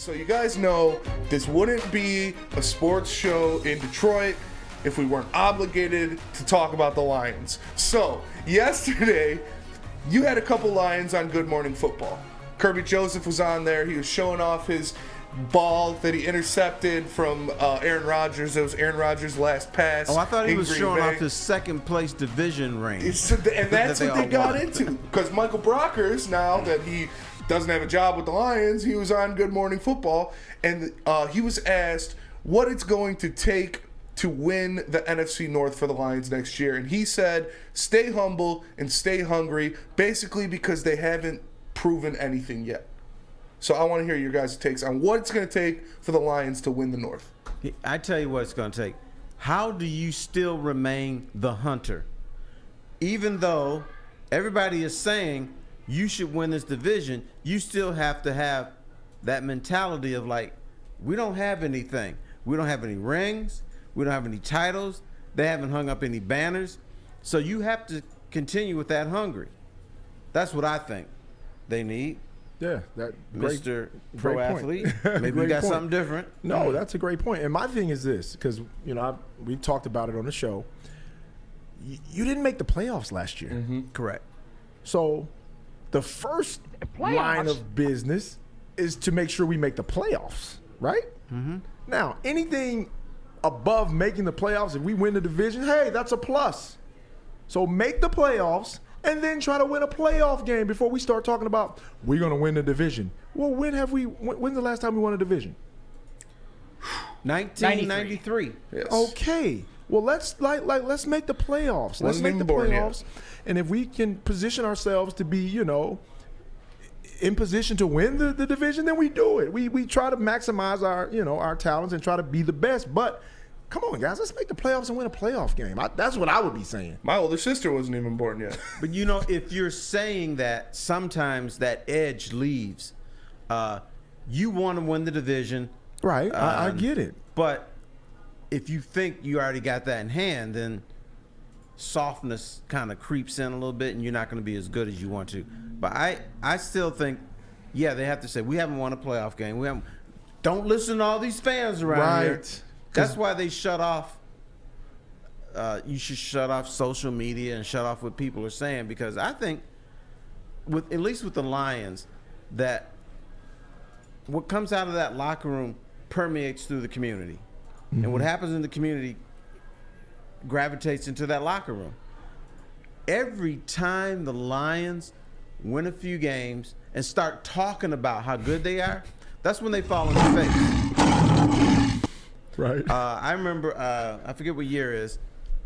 So you guys know this wouldn't be a sports show in Detroit if we weren't obligated to talk about the Lions. So yesterday, you had a couple Lions on Good Morning Football. Kirby Joseph was on there. He was showing off his ball that he intercepted from Aaron Rodgers. It was Aaron Rodgers' last pass. Oh, I thought he was Green showing Bay. off his second place division ring. And that's what they got into. Because Michael Brockers, now that he doesn't have a job with the Lions, he was on Good Morning Football, and he was asked what it's going to take to win the NFC North for the Lions next year. And he said, stay humble and stay hungry, basically because they haven't proven anything yet. So I want to hear your guys' takes on what it's going to take for the Lions to win the North. I tell you what it's going to take. How do you still remain the hunter? Even though everybody is saying you should win this division, you still have to have that mentality of like, we don't have anything. We don't have any rings. We don't have any titles. They haven't hung up any banners. So you have to continue with that hungry. That's what I think they need. Yeah, that Mr. Pro Athlete. Maybe you got something different. No, that's a great point. And my thing is this, because we talked about it on the show. You didn't make the playoffs last year. Mm-hmm. Correct. So the first line of business is to make sure we make the playoffs, right? Mm-hmm. Now, anything above making the playoffs, if we win the division, hey, that's a plus. So make the playoffs and then try to win a playoff game before we start talking about we're going to win the division. Well, when's the last time we won a division? 1993. Yes. Okay. Well, let's make the playoffs. Let's make the playoffs. And if we can position ourselves to be, in position to win the division, then we do it. We try to maximize our talents and try to be the best. But come on, guys, let's make the playoffs and win a playoff game. That's what I would be saying. My older sister wasn't even born yet. But if you're saying that sometimes that edge leaves, you want to win the division. Right, I get it. But if you think you already got that in hand, then softness kind of creeps in a little bit and you're not going to be as good as you want to. But I still think, they have to say, we haven't won a playoff game. Don't listen to all these fans around here. That's why they shut off. You should shut off social media and shut off what people are saying, because I think, at least with the Lions, that what comes out of that locker room permeates through the community. Mm-hmm. And what happens in the community gravitates into that locker room. Every time the Lions win a few games and start talking about how good they are, that's when they fall in the face. Right. I remember, I forget what year it is,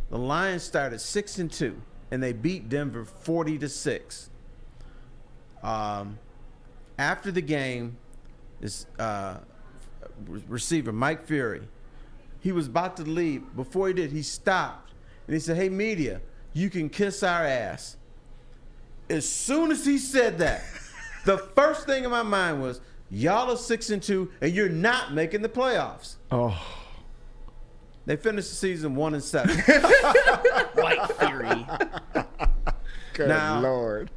the Lions started 6-2, and they beat Denver 40-6. After the game, this receiver, Mike Fury, he was about to leave. Before he did, he stopped, and he said, "Hey, media, you can kiss our ass." As soon as he said that, the first thing in my mind was, y'all are 6-2, and you're not making the playoffs. Oh. They finished the season 1-7. White Fury. Good Lord.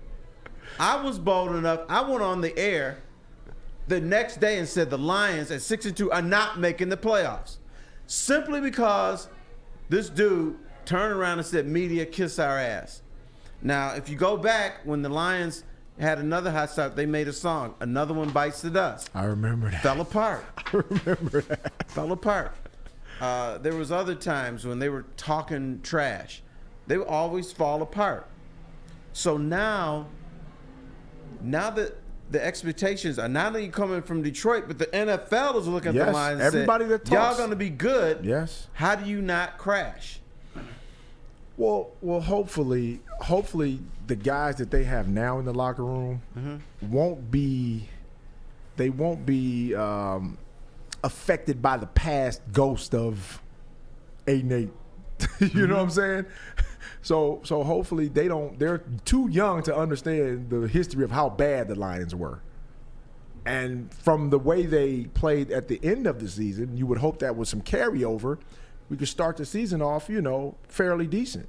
I was bold enough. I went on the air the next day and said the Lions at 6-2 are not making the playoffs. Simply because this dude turned around and said, "Media, kiss our ass." Now, if you go back, when the Lions had another hot start, they made a song, "Another One Bites the Dust." I remember that. Fell apart. I remember that. Fell apart. There was other times when they were talking trash. They would always fall apart. So now that the expectations are not only coming from Detroit, but the NFL is looking at the Lions and everybody that talks, y'all going to be good. Yes. How do you not crash? Well, hopefully the guys that they have now in the locker room won't be affected by the past ghost of 8-8. You know what I'm saying? So hopefully they're too young to understand the history of how bad the Lions were. And from the way they played at the end of the season, you would hope that with some carryover, we could start the season off, fairly decent.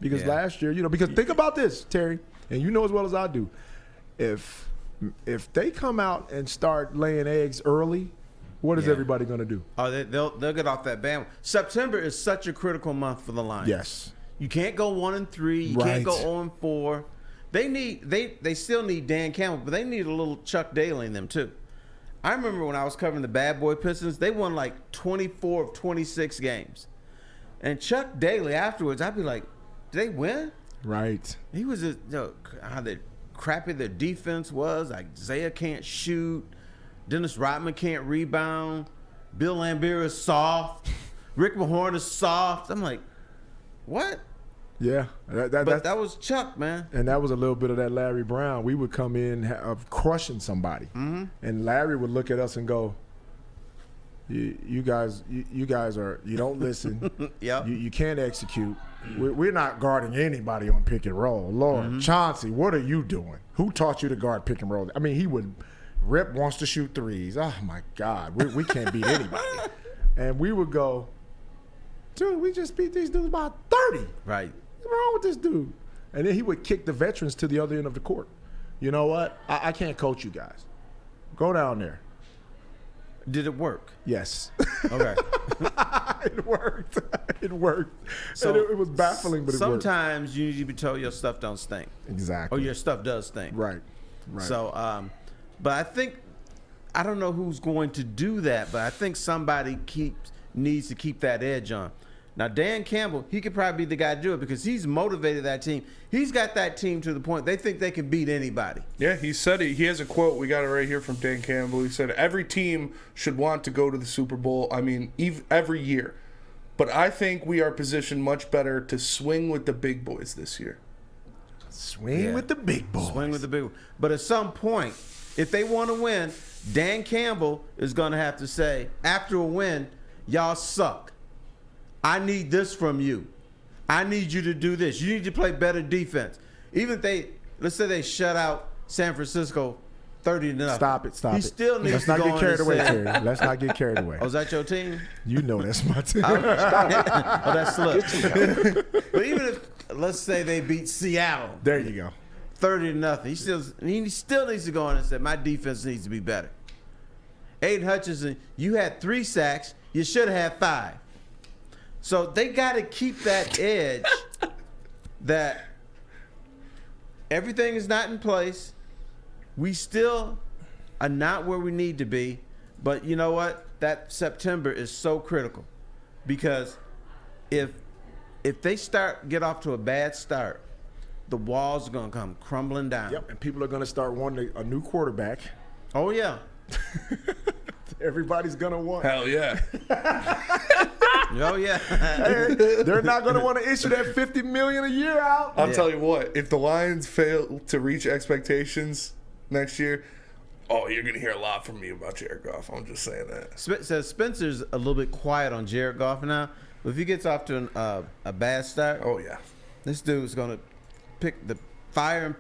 Because last year, because think about this, Terry, and you know as well as I do, if if they come out and start laying eggs early, what is everybody going to do? Oh, they'll get off that bandwagon. September is such a critical month for the Lions. Yes. You can't go 1-3. You can't go 0-4. They still need Dan Campbell, but they need a little Chuck Daly in them too. I remember when I was covering the Bad Boy Pistons, they won like 24 of 26 games. And Chuck Daly afterwards, I'd be like, did they win? Right. He was how crappy their defense was. Like Isaiah can't shoot. Dennis Rodman can't rebound. Bill Laimbeer is soft. Rick Mahorn is soft. I'm like, what? Yeah. That was Chuck, man. And that was a little bit of that Larry Brown. We would come in of crushing somebody. Mm-hmm. And Larry would look at us and go, you guys are, you don't listen. Yep. You can't execute. We're not guarding anybody on pick and roll. Lord, Chauncey, what are you doing? Who taught you to guard pick and roll? I mean, he would, Rip wants to shoot threes. Oh, my God. We can't beat anybody. And we would go, dude, we just beat these dudes by 30. Right. What's wrong with this dude? And then he would kick the veterans to the other end of the court. You know what? I can't coach you guys. Go down there. Did it work? Yes. Okay. It worked. It worked. So and it was baffling, but it worked. sometimes you need to be told your stuff don't stink. Exactly. Or your stuff does stink. Right. So, but I think, I don't know who's going to do that, but I think somebody needs to keep that edge on. Now, Dan Campbell, he could probably be the guy to do it because he's motivated that team. He's got that team to the point they think they can beat anybody. Yeah, he said it. He has a quote. We got it right here from Dan Campbell. He said, every team should want to go to the Super Bowl, every year. But I think we are positioned much better to swing with the big boys this year. Swing with the big boys. Swing with the big boys. But at some point, if they want to win, Dan Campbell is going to have to say, after a win, y'all suck. I need this from you. I need you to do this. You need to play better defense. Even if let's say they shut out San Francisco 30-0. Stop it. He still needs Let's to not go get carried away, say, Terry. Let's not get carried away. Oh, is that your team? You know that's my team. Oh, that's Slip. But even if, let's say they beat Seattle. There you go. 30-0. He still needs to go on and say, my defense needs to be better. Aiden Hutchinson, you had 3 sacks. You should have had 5. So they got to keep that edge that everything is not in place. We still are not where we need to be. But you know what? That September is so critical because if they get off to a bad start, the walls are going to come crumbling down. Yep, and people are going to start wanting a new quarterback. Oh, yeah. Everybody's going to want. Hell yeah. Oh, yeah. They're not going to want to issue that $50 million a year out. I'll tell you what, if the Lions fail to reach expectations next year, you're going to hear a lot from me about Jared Goff. I'm just saying that. Says Spencer's a little bit quiet on Jared Goff now. But if he gets off to a bad start, oh, yeah. This dude's going to pick the fire and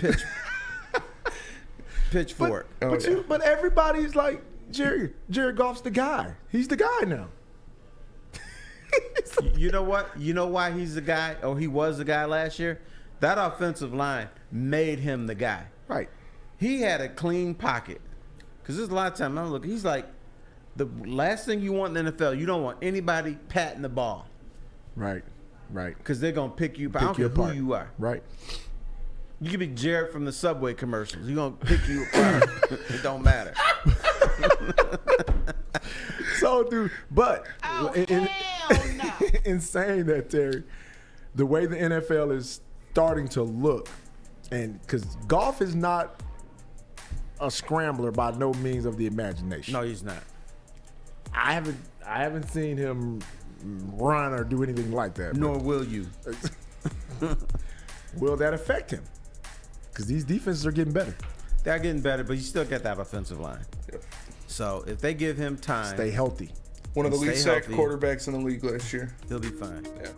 pitchfork. But everybody's like, Jared Goff's the guy. He's the guy now. You know what? You know why he's the guy, or he was the guy last year? That offensive line made him the guy. Right. He had a clean pocket. Because there's a lot of times I'm looking, he's like, the last thing you want in the NFL, you don't want anybody patting the ball. Right. Because they're going to pick you apart. I don't care who you are. Right. You could be Jared from the Subway commercials. He's going to pick you apart. It don't matter. So, dude, but in saying that, Terry, the way the NFL is starting to look, and because Goff is not a scrambler by no means of the imagination. No, he's not. I haven't seen him run or do anything like that. Nor will you. Will that affect him? Because these defenses are getting better. They're getting better, but you still got that offensive line. Yep. So if they give him time, stay healthy. One of the least sacked quarterbacks in the league last year. He'll be fine. Yeah.